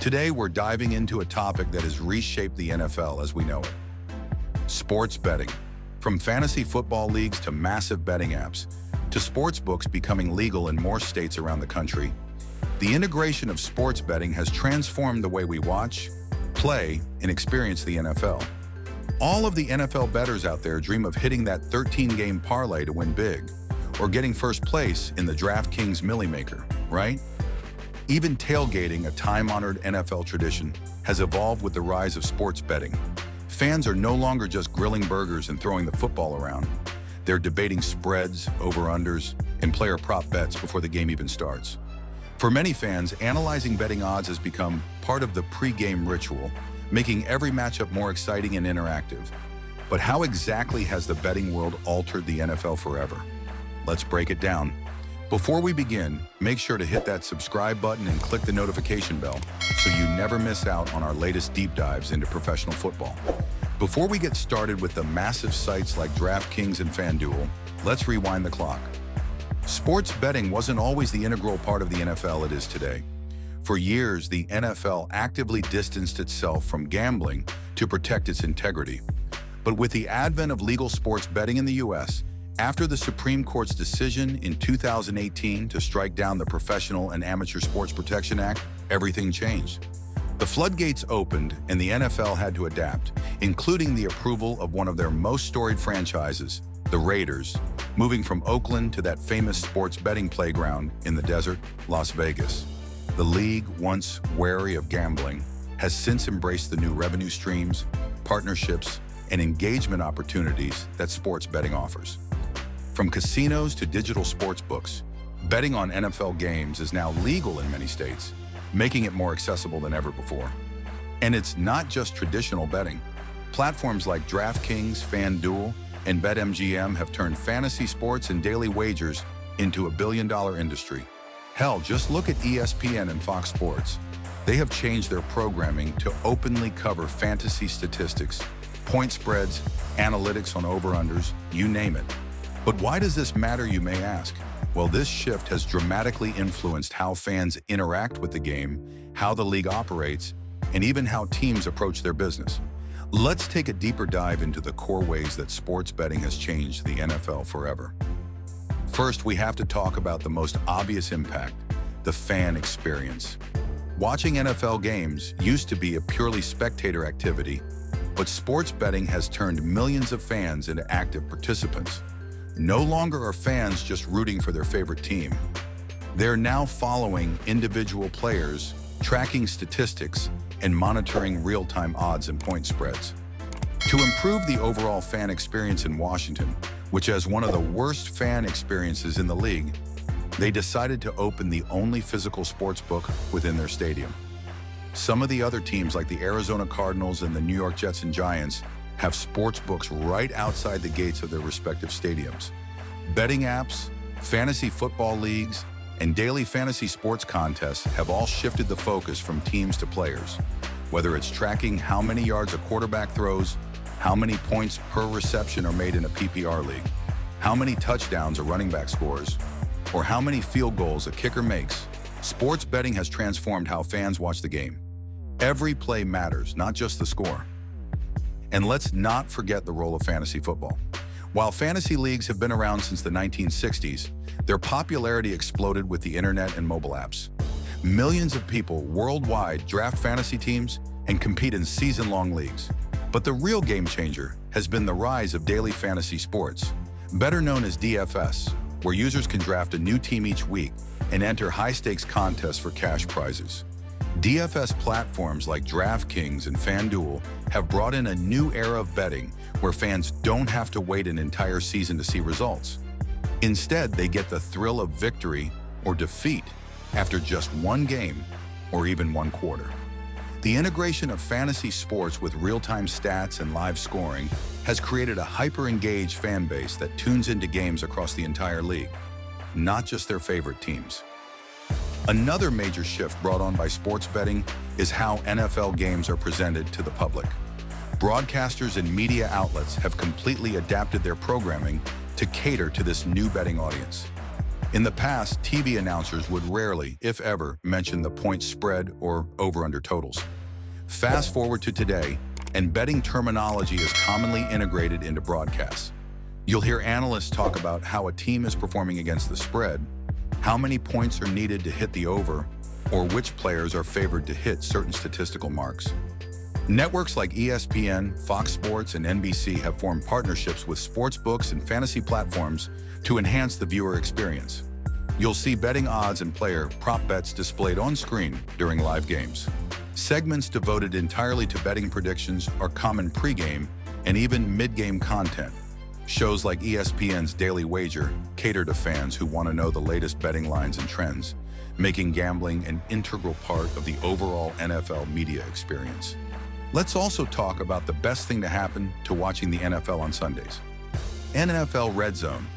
Today, we're diving into a topic that has reshaped the NFL as we know it. Sports betting. From fantasy football leagues to massive betting apps, to sports books becoming legal in more states around the country, the integration of sports betting has transformed the way we watch, play, and experience the NFL. All of the NFL bettors out there dream of hitting that 13-game parlay to win big, or getting first place in the DraftKings Millie Maker, right? Even tailgating, a time-honored NFL tradition, has evolved with the rise of sports betting. Fans are no longer just grilling burgers and throwing the football around. They're debating spreads, over-unders, and player prop bets before the game even starts. For many fans, analyzing betting odds has become part of the pre-game ritual, making every matchup more exciting and interactive. But how exactly has the betting world altered the NFL forever? Let's break it down. Before we begin, make sure to hit that subscribe button and click the notification bell so you never miss out on our latest deep dives into professional football. Before we get started with the massive sites like DraftKings and FanDuel, let's rewind the clock. Sports betting wasn't always the integral part of the NFL it is today. For years, the NFL actively distanced itself from gambling to protect its integrity. But with the advent of legal sports betting in the U.S., after the Supreme Court's decision in 2018 to strike down the Professional and Amateur Sports Protection Act, everything changed. The floodgates opened and the NFL had to adapt, including the approval of one of their most storied franchises, the Raiders, moving from Oakland to that famous sports betting playground in the desert, Las Vegas. The league, once wary of gambling, has since embraced the new revenue streams, partnerships, and engagement opportunities that sports betting offers. From casinos to digital sports books, betting on NFL games is now legal in many states, making it more accessible than ever before. And it's not just traditional betting. Platforms like DraftKings, FanDuel, and BetMGM have turned fantasy sports and daily wagers into a billion-dollar industry. Hell, just look at ESPN and Fox Sports. They have changed their programming to openly cover fantasy statistics, point spreads, analytics on over-unders, you name it. But why does this matter, you may ask? Well, this shift has dramatically influenced how fans interact with the game, how the league operates, and even how teams approach their business. Let's take a deeper dive into the core ways that sports betting has changed the NFL forever. First, we have to talk about the most obvious impact, the fan experience. Watching NFL games used to be a purely spectator activity, but sports betting has turned millions of fans into active participants. No longer are fans just rooting for their favorite team. They're now following individual players, tracking statistics, and monitoring real-time odds and point spreads. To improve the overall fan experience in Washington, which has one of the worst fan experiences in the league, they decided to open the only physical sports book within their stadium. Some of the other teams like the Arizona Cardinals and the New York Jets and Giants have sports books right outside the gates of their respective stadiums. Betting apps, fantasy football leagues, and daily fantasy sports contests have all shifted the focus from teams to players. Whether it's tracking how many yards a quarterback throws, how many points per reception are made in a PPR league, how many touchdowns a running back scores, or how many field goals a kicker makes, sports betting has transformed how fans watch the game. Every play matters, not just the score. And let's not forget the role of fantasy football. While fantasy leagues have been around since the 1960s, their popularity exploded with the internet and mobile apps. Millions of people worldwide draft fantasy teams and compete in season-long leagues. But the real game changer has been the rise of daily fantasy sports, better known as DFS, where users can draft a new team each week and enter high-stakes contests for cash prizes. DFS platforms like DraftKings and FanDuel have brought in a new era of betting where fans don't have to wait an entire season to see results. Instead, they get the thrill of victory or defeat after just one game or even one quarter. The integration of fantasy sports with real-time stats and live scoring has created a hyper-engaged fan base that tunes into games across the entire league, not just their favorite teams. Another major shift brought on by sports betting is how NFL games are presented to the public. Broadcasters and media outlets have completely adapted their programming to cater to this new betting audience. In the past, TV announcers would rarely, if ever, mention the point spread or over-under totals. Fast forward to today, and betting terminology is commonly integrated into broadcasts. You'll hear analysts talk about how a team is performing against the spread, how many points are needed to hit the over, or which players are favored to hit certain statistical marks. Networks like ESPN, Fox Sports, and NBC have formed partnerships with sportsbooks and fantasy platforms to enhance the viewer experience. You'll see betting odds and player prop bets displayed on screen during live games. Segments devoted entirely to betting predictions are common pregame and even mid-game content. Shows like ESPN's Daily Wager cater to fans who want to know the latest betting lines and trends, making gambling an integral part of the overall NFL media experience. Let's also talk about the best thing to happen to watching the NFL on Sundays. NFL Red Zone,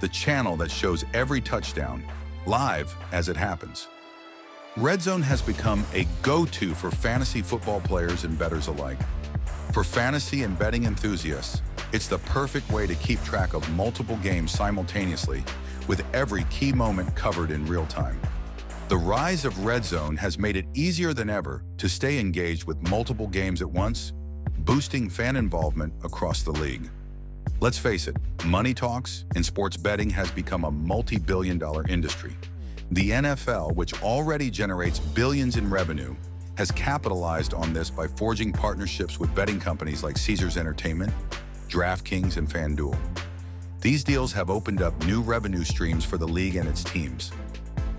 the channel that shows every touchdown, live as it happens. Red Zone has become a go-to for fantasy football players and bettors alike. For fantasy and betting enthusiasts, it's the perfect way to keep track of multiple games simultaneously, with every key moment covered in real time. The rise of Red Zone has made it easier than ever to stay engaged with multiple games at once, boosting fan involvement across the league. Let's face it, money talks, and sports betting has become a multi-billion-dollar industry. The NFL, which already generates billions in revenue, has capitalized on this by forging partnerships with betting companies like Caesars Entertainment, DraftKings, and FanDuel. These deals have opened up new revenue streams for the league and its teams.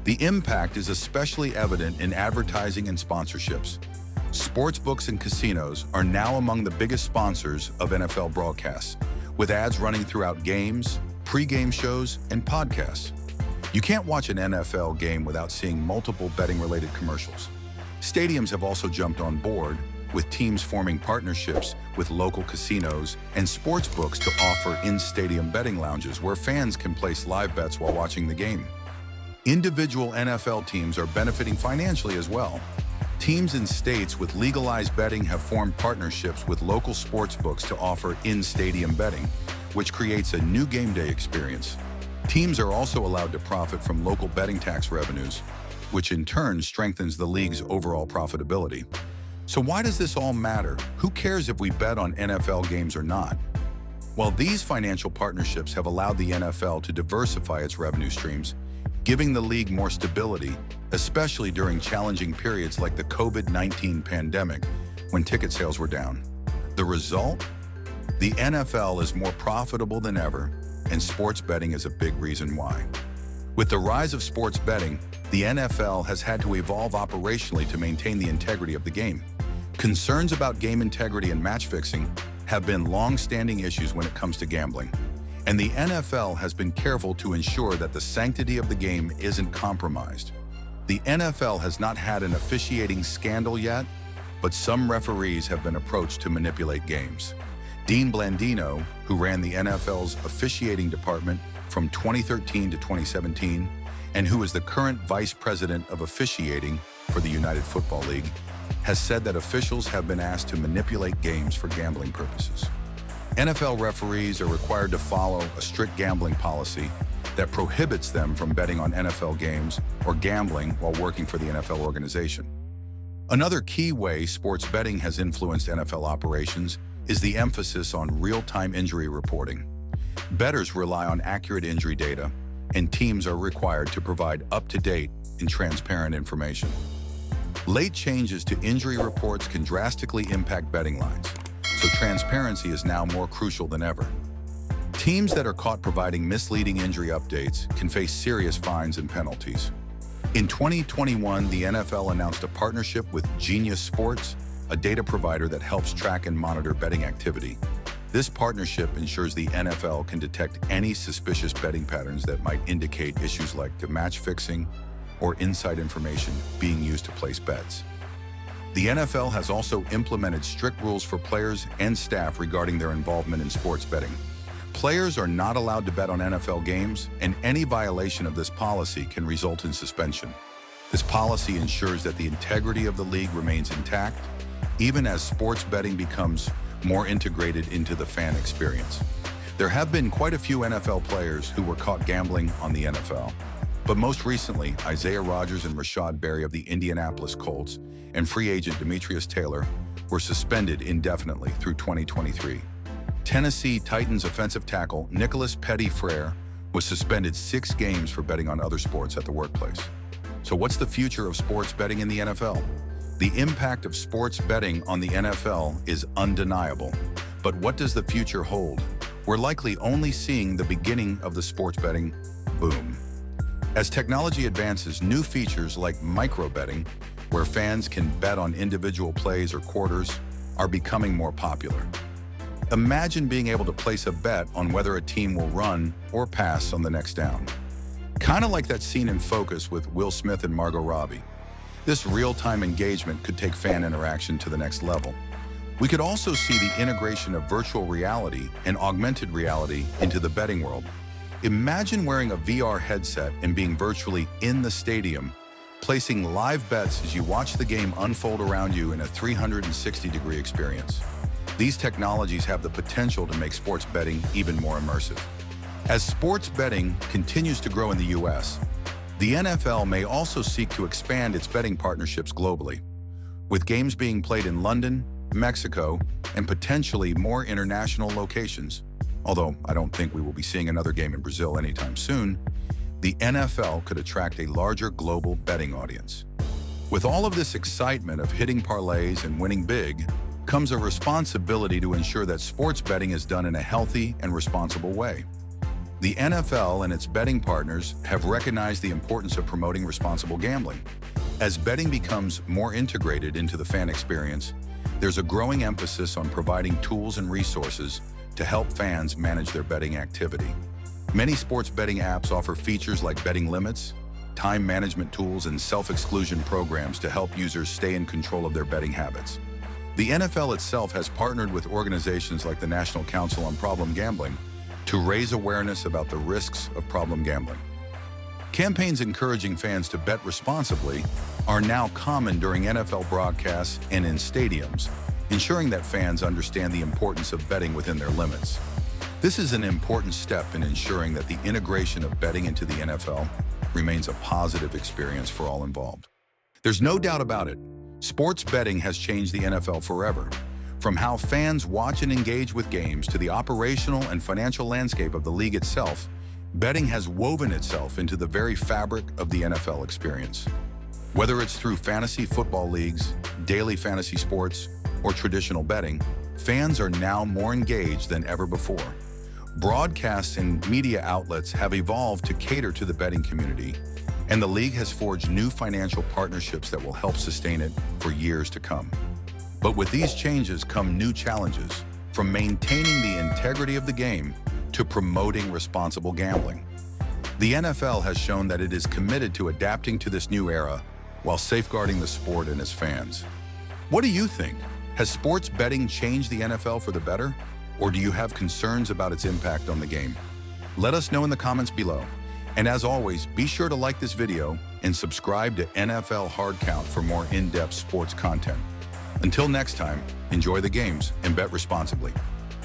The impact is especially evident in advertising and sponsorships. Sportsbooks and casinos are now among the biggest sponsors of NFL broadcasts, with ads running throughout games, pre-game shows, and podcasts. You can't watch an NFL game without seeing multiple betting-related commercials. Stadiums have also jumped on board, with teams forming partnerships with local casinos and sportsbooks to offer in-stadium betting lounges where fans can place live bets while watching the game. Individual NFL teams are benefiting financially as well. Teams in states with legalized betting have formed partnerships with local sportsbooks to offer in-stadium betting, which creates a new game day experience. Teams are also allowed to profit from local betting tax revenues, which in turn strengthens the league's overall profitability. So why does this all matter? Who cares if we bet on NFL games or not? Well, these financial partnerships have allowed the NFL to diversify its revenue streams, giving the league more stability, especially during challenging periods like the COVID-19 pandemic, when ticket sales were down. The result? The NFL is more profitable than ever, and sports betting is a big reason why. With the rise of sports betting, the NFL has had to evolve operationally to maintain the integrity of the game. Concerns about game integrity and match fixing have been long-standing issues when it comes to gambling, and the NFL has been careful to ensure that the sanctity of the game isn't compromised. The NFL has not had an officiating scandal yet, but some referees have been approached to manipulate games. Dean Blandino, who ran the NFL's officiating department from 2013 to 2017, and who is the current vice president of officiating for the United Football League, has said that officials have been asked to manipulate games for gambling purposes. NFL referees are required to follow a strict gambling policy that prohibits them from betting on NFL games or gambling while working for the NFL organization. Another key way sports betting has influenced NFL operations is the emphasis on real-time injury reporting. Bettors rely on accurate injury data, and teams are required to provide up-to-date and transparent information. Late changes to injury reports can drastically impact betting lines, so transparency is now more crucial than ever. Teams that are caught providing misleading injury updates can face serious fines and penalties. In 2021, the NFL announced a partnership with Genius Sports, a data provider that helps track and monitor betting activity. This partnership ensures the NFL can detect any suspicious betting patterns that might indicate issues like match fixing or inside information being used to place bets. The NFL has also implemented strict rules for players and staff regarding their involvement in sports betting. Players are not allowed to bet on NFL games, and any violation of this policy can result in suspension. This policy ensures that the integrity of the league remains intact, even as sports betting becomes more integrated into the fan experience. There have been quite a few NFL players who were caught gambling on the NFL. But most recently, Isaiah Rodgers and Rashad Berry of the Indianapolis Colts and free agent Demetrius Taylor were suspended indefinitely through 2023. Tennessee Titans offensive tackle Nicholas Petty-Frere was suspended 6 games for betting on other sports at the workplace. So what's the future of sports betting in the NFL? The impact of sports betting on the NFL is undeniable. But what does the future hold? We're likely only seeing the beginning of the sports betting boom. As technology advances, new features like micro-betting, where fans can bet on individual plays or quarters, are becoming more popular. Imagine being able to place a bet on whether a team will run or pass on the next down. Kind of like that scene in Focus with Will Smith and Margot Robbie. This real-time engagement could take fan interaction to the next level. We could also see the integration of virtual reality and augmented reality into the betting world. Imagine wearing a VR headset and being virtually in the stadium, placing live bets as you watch the game unfold around you in a 360-degree experience. These technologies have the potential to make sports betting even more immersive. As sports betting continues to grow in the US, the NFL may also seek to expand its betting partnerships globally, with games being played in London, Mexico, and potentially more international locations. Although I don't think we will be seeing another game in Brazil anytime soon, the NFL could attract a larger global betting audience. With all of this excitement of hitting parlays and winning big, comes a responsibility to ensure that sports betting is done in a healthy and responsible way. The NFL and its betting partners have recognized the importance of promoting responsible gambling. As betting becomes more integrated into the fan experience, there's a growing emphasis on providing tools and resources to help fans manage their betting activity. Many sports betting apps offer features like betting limits, time management tools, and self-exclusion programs to help users stay in control of their betting habits. The NFL itself has partnered with organizations like the National Council on Problem Gambling to raise awareness about the risks of problem gambling. Campaigns encouraging fans to bet responsibly are now common during NFL broadcasts and in stadiums, ensuring that fans understand the importance of betting within their limits. This is an important step in ensuring that the integration of betting into the NFL remains a positive experience for all involved. There's no doubt about it, sports betting has changed the NFL forever. From how fans watch and engage with games to the operational and financial landscape of the league itself, betting has woven itself into the very fabric of the NFL experience. Whether it's through fantasy football leagues, daily fantasy sports, or traditional betting, fans are now more engaged than ever before. Broadcasts and media outlets have evolved to cater to the betting community, and the league has forged new financial partnerships that will help sustain it for years to come. But with these changes come new challenges, from maintaining the integrity of the game to promoting responsible gambling. The NFL has shown that it is committed to adapting to this new era while safeguarding the sport and its fans. What do you think? Has sports betting changed the NFL for the better? Or do you have concerns about its impact on the game? Let us know in the comments below. And as always, be sure to like this video and subscribe to NFL Hard Count for more in-depth sports content. Until next time, enjoy the games and bet responsibly.